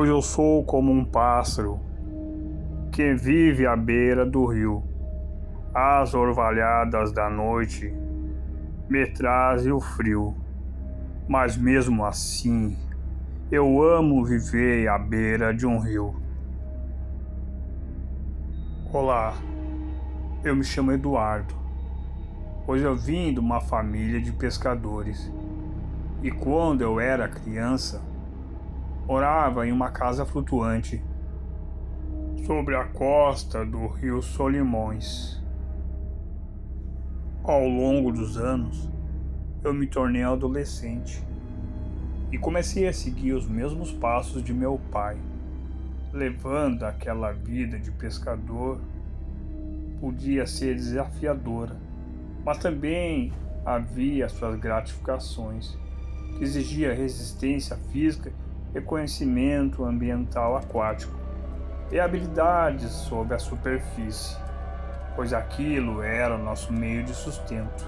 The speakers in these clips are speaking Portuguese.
Hoje eu sou como um pássaro que vive à beira do rio. As orvalhadas da noite me trazem o frio, mas mesmo assim eu amo viver à beira de um rio. Olá, eu me chamo Eduardo. Hoje eu vim de uma família de pescadores e quando eu era criança morava em uma casa flutuante sobre a costa do rio Solimões. Ao longo dos anos, eu me tornei adolescente e comecei a seguir os mesmos passos de meu pai, levando aquela vida de pescador. Podia ser desafiadora, mas também havia suas gratificações, que exigia resistência física e conhecimento ambiental aquático e habilidades sob a superfície, pois aquilo era o nosso meio de sustento.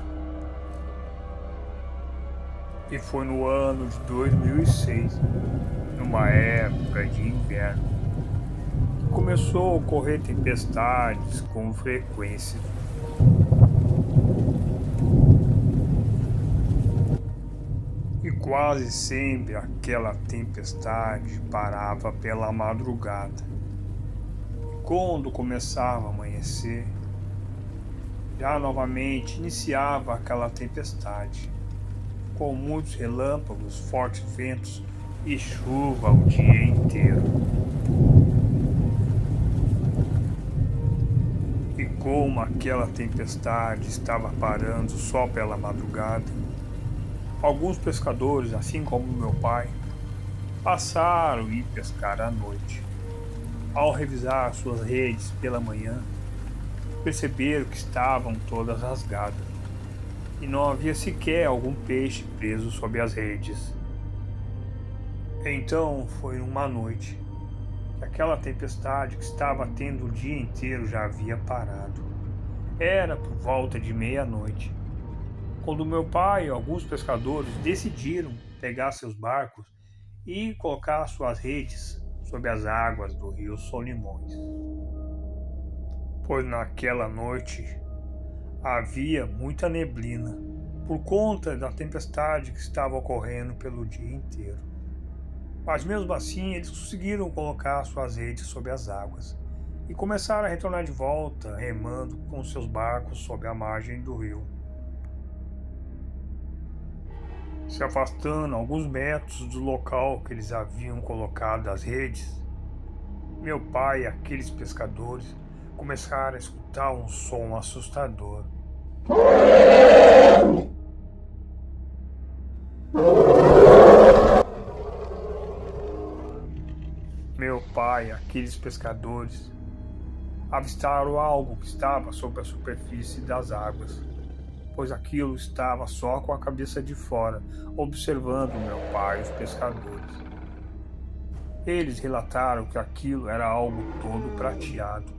E foi no ano de 2006, numa época de inverno, que começou a ocorrer tempestades com frequência. E quase sempre aquela tempestade parava pela madrugada. E quando começava a amanhecer, já novamente iniciava aquela tempestade, com muitos relâmpagos, fortes ventos e chuva o dia inteiro. E como aquela tempestade estava parando só pela madrugada, alguns pescadores, assim como meu pai, passaram a ir pescar à noite. Ao revisar suas redes pela manhã, perceberam que estavam todas rasgadas e não havia sequer algum peixe preso sob as redes. Então foi uma noite que aquela tempestade que estava tendo o dia inteiro já havia parado. Era por volta de meia-noite, quando meu pai e alguns pescadores decidiram pegar seus barcos e colocar suas redes sob as águas do rio Solimões. Pois naquela noite havia muita neblina por conta da tempestade que estava ocorrendo pelo dia inteiro. Mas mesmo assim eles conseguiram colocar suas redes sob as águas e começaram a retornar de volta, remando com seus barcos sob a margem do rio. Se afastando alguns metros do local que eles haviam colocado as redes, meu pai e aqueles pescadores começaram a escutar um som assustador. Meu pai e aqueles pescadores avistaram algo que estava sobre a superfície das águas, pois aquilo estava só com a cabeça de fora, observando meu pai e os pescadores. Eles relataram que aquilo era algo todo prateado.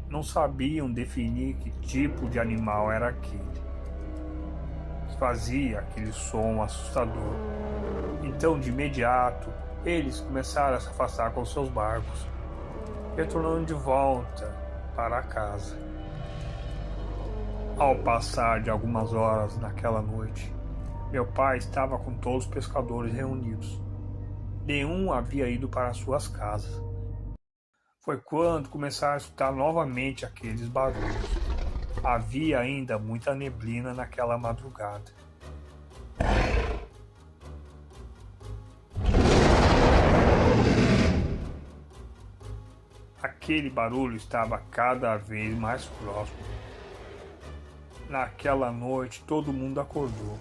Não sabiam definir que tipo de animal era aquele. Fazia aquele som assustador. Então, de imediato, eles começaram a se afastar com seus barcos, retornando de volta para casa. Ao passar de algumas horas naquela noite, meu pai estava com todos os pescadores reunidos. Nenhum havia ido para suas casas. Foi quando começaram a escutar novamente aqueles barulhos. Havia ainda muita neblina naquela madrugada. Aquele barulho estava cada vez mais próximo. Naquela noite todo mundo acordou.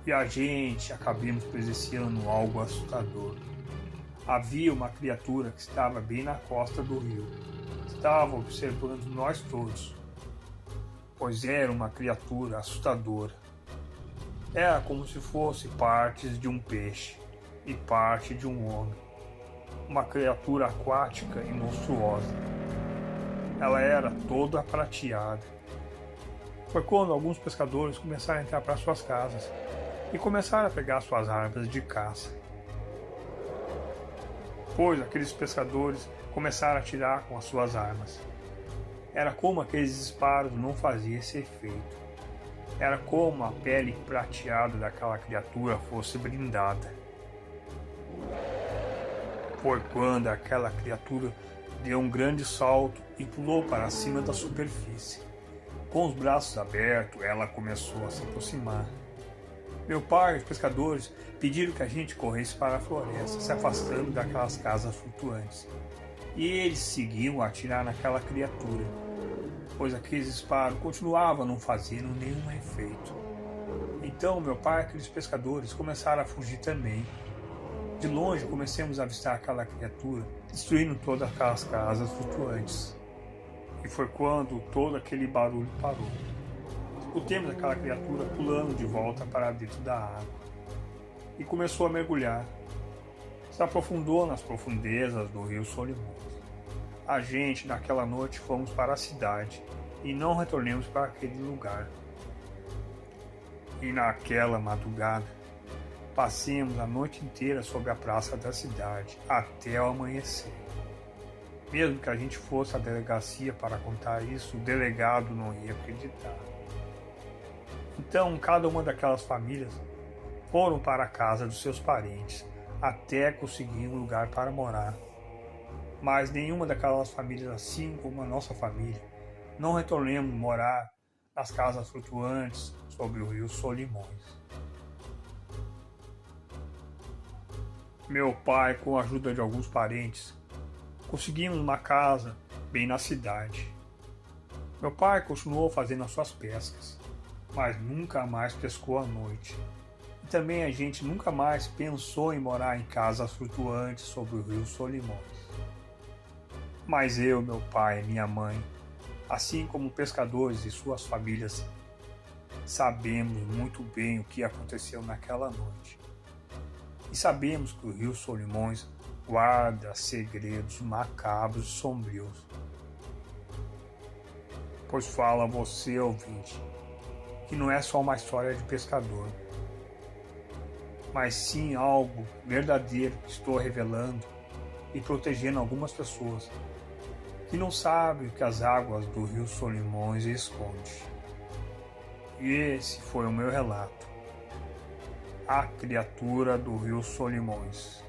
E a gente acabamos presenciando algo assustador. Havia uma criatura que estava bem na costa do rio. Estava observando nós todos, pois era uma criatura assustadora. Era como se fosse partes de um peixe e parte de um homem. Uma criatura aquática e monstruosa. Ela era toda prateada. Foi quando alguns pescadores começaram a entrar para suas casas e começaram a pegar suas armas de caça. Pois aqueles pescadores começaram a atirar com as suas armas. Era como aqueles disparos não faziam esse efeito. Era como a pele prateada daquela criatura fosse brindada. Foi quando aquela criatura deu um grande salto e pulou para cima da superfície. Com os braços abertos, ela começou a se aproximar. Meu pai e os pescadores pediram que a gente corresse para a floresta, se afastando daquelas casas flutuantes. E eles seguiam a atirar naquela criatura, pois aqueles disparos continuavam não fazendo nenhum efeito. Então meu pai e aqueles pescadores começaram a fugir também. De longe comecemos a avistar aquela criatura, destruindo todas aquelas casas flutuantes. E foi quando todo aquele barulho parou. Escutemos aquela criatura pulando de volta para dentro da água. E começou a mergulhar. Se aprofundou nas profundezas do rio Solimões. A gente, naquela noite, fomos para a cidade e não retornamos para aquele lugar. E naquela madrugada, passemos a noite inteira sobre a praça da cidade, até o amanhecer. Mesmo que a gente fosse à delegacia para contar isso, o delegado não ia acreditar. Então, cada uma daquelas famílias foram para a casa dos seus parentes, até conseguir um lugar para morar. Mas nenhuma daquelas famílias, assim como a nossa família, não retornamos morar nas casas flutuantes sobre o rio Solimões. Meu pai, com a ajuda de alguns parentes, conseguimos uma casa bem na cidade. Meu pai continuou fazendo as suas pescas, mas nunca mais pescou à noite. E também a gente nunca mais pensou em morar em casas flutuantes sobre o rio Solimões. Mas eu, meu pai e minha mãe, assim como pescadores e suas famílias, sabemos muito bem o que aconteceu naquela noite. E sabemos que o rio Solimões guarda segredos macabros e sombrios. Pois fala você, ouvinte, que não é só uma história de pescador, mas sim algo verdadeiro que estou revelando e protegendo algumas pessoas que não sabem o que as águas do rio Solimões escondem. E esse foi o meu relato. A criatura do rio Solimões.